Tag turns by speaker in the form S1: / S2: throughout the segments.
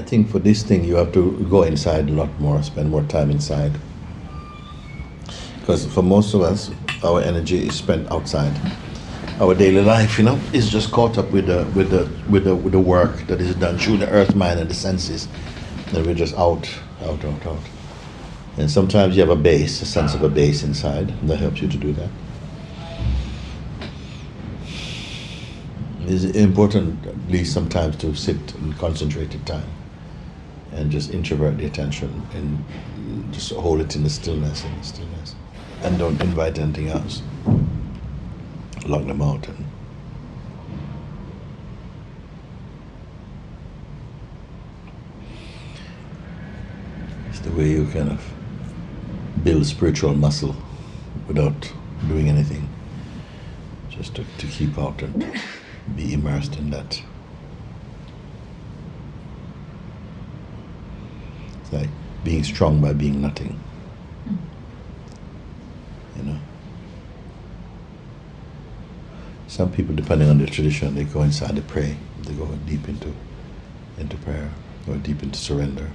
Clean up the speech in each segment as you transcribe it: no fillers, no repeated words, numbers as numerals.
S1: I think for this thing you have to go inside a lot more, spend more time inside. Because for most of us, our energy is spent outside. Our daily life, is just caught up with the work that is done through the earth, mind, and the senses. And we're just out. And sometimes you have a sense of a base inside, and that helps you to do that. It's important, at least sometimes, to sit in concentrated time and just introvert the attention and just hold it in the stillness, and don't invite anything else. Lock them out. And it's the way you kind of build spiritual muscle without doing anything, just to keep out and be immersed in that. It's like being strong by being nothing. Some people, depending on their tradition, they go inside, they pray, they go deep into prayer, or deep into surrender.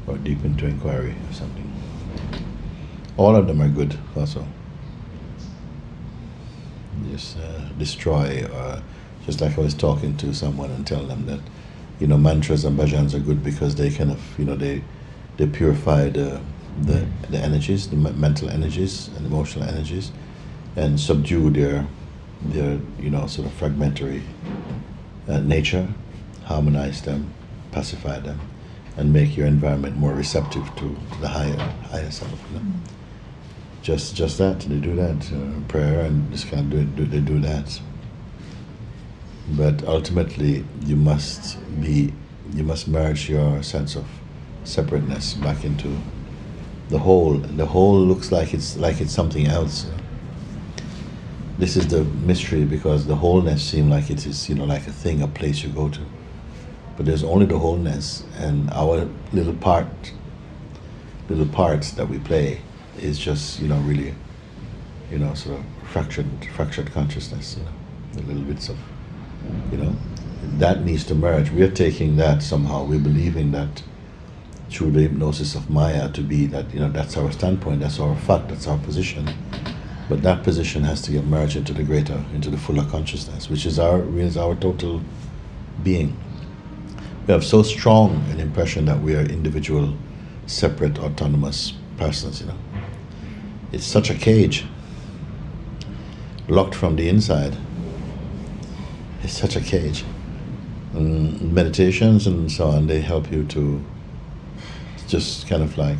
S1: Or deep into inquiry or something. All of them are good also. Just destroy, or just like I was talking to someone and telling them that, mantras and bhajans are good because they kind of, they purify the energies, the mental energies and emotional energies, and subdue their sort of fragmentary nature, harmonize them, pacify them, and make your environment more receptive to the higher self. Just that, they do that, prayer and this kind of they do that. But ultimately, you must merge your sense of separateness back into the whole. The whole looks like it's something else. This is the mystery, because the wholeness seems like it is, like a thing, a place you go to. But there's only the wholeness, and our little parts that we play is just, really, sort of fractured consciousness, the little bits of, that needs to merge. We are taking that somehow, we're believing that through the hypnosis of Maya to be that, that's our standpoint, that's our fact, that's our position. But that position has to get merged into the greater, into the fuller consciousness, which is our total being. We have so strong an impression that we are individual, separate, autonomous persons, It's such a cage, locked from the inside. It's such a cage. And meditations and so on, they help you to just kind of like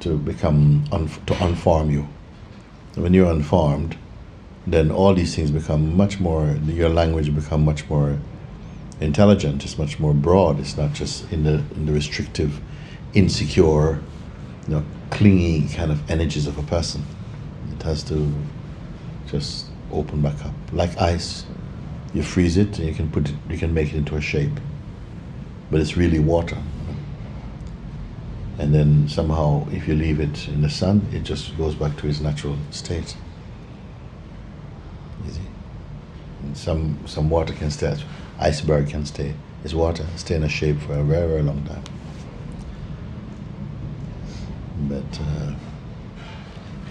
S1: to unform you. And when you're unformed, then all these things become much more, your language become much more intelligent, it's much more broad. It's not just in the restrictive, insecure, clingy kind of energies of a person. It has to just open back up. Like ice, you freeze it and you can make it into a shape, but it's really water. And then somehow, if you leave it in the sun, it just goes back to its natural state. Easy. And some water can stay. Iceberg can stay. It's water, stay in a shape for a very, very long time. But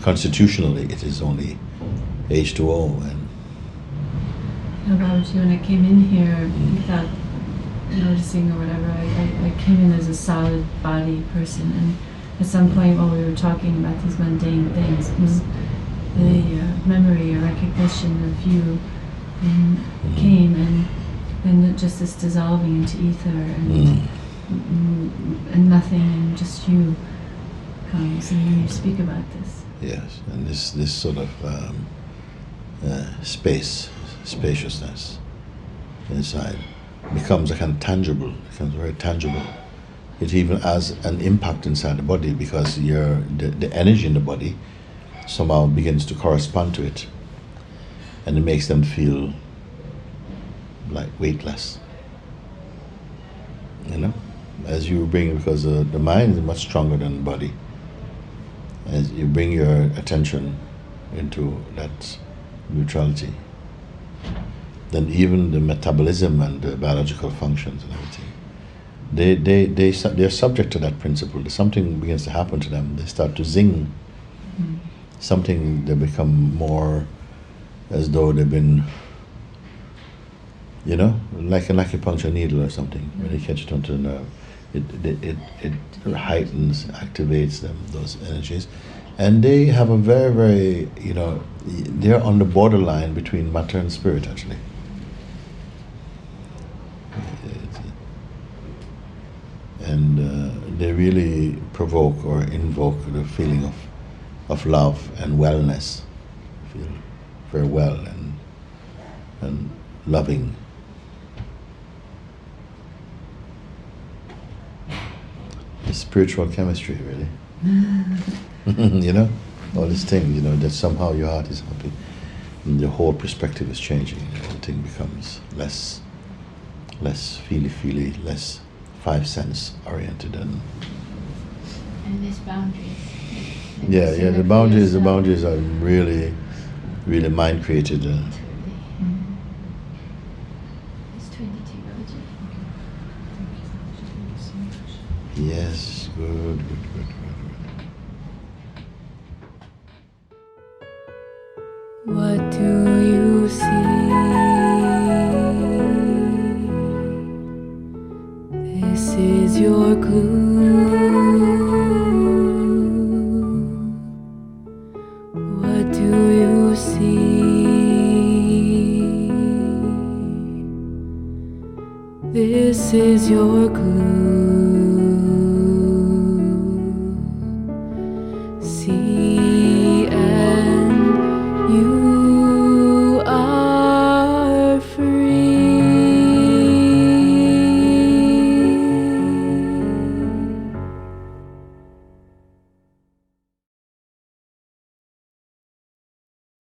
S1: constitutionally, it is only H2O. And
S2: when I came in here without noticing or whatever, I came in as a solid body person, and at some point while we were talking about these mundane things, it was the memory or recognition of you came, and just this dissolving into ether, and nothing, and just you comes, and then you speak about this.
S1: Yes, and this sort of spaciousness inside becomes a kind of tangible, becomes very tangible. It even has an impact inside the body, because the energy in the body somehow begins to correspond to it, and it makes them feel like weightless. As you bring, because the mind is much stronger than the body. as you bring your attention into that neutrality, then even the metabolism and the biological functions and everything, they're subject to that principle. Something begins to happen to them. They start to zing. Something, they become more as though they've been, like an acupuncture needle or something. When they catch it onto the nerve, it heightens, activates them, those energies. And they have a very, very, they're on the borderline between matter and spirit, actually. And they really provoke or invoke the feeling of love and wellness. Feel very well and loving. It's spiritual chemistry, really. All these things, that somehow your heart is happy. And the whole perspective is changing. Everything becomes less feely, less five sense oriented and
S3: there's boundaries.
S1: The boundaries are really, really mind created.
S3: It's 22, Roger.
S1: Yes, good.
S4: What do you see? This is your clue. What do you see? This is your clue. See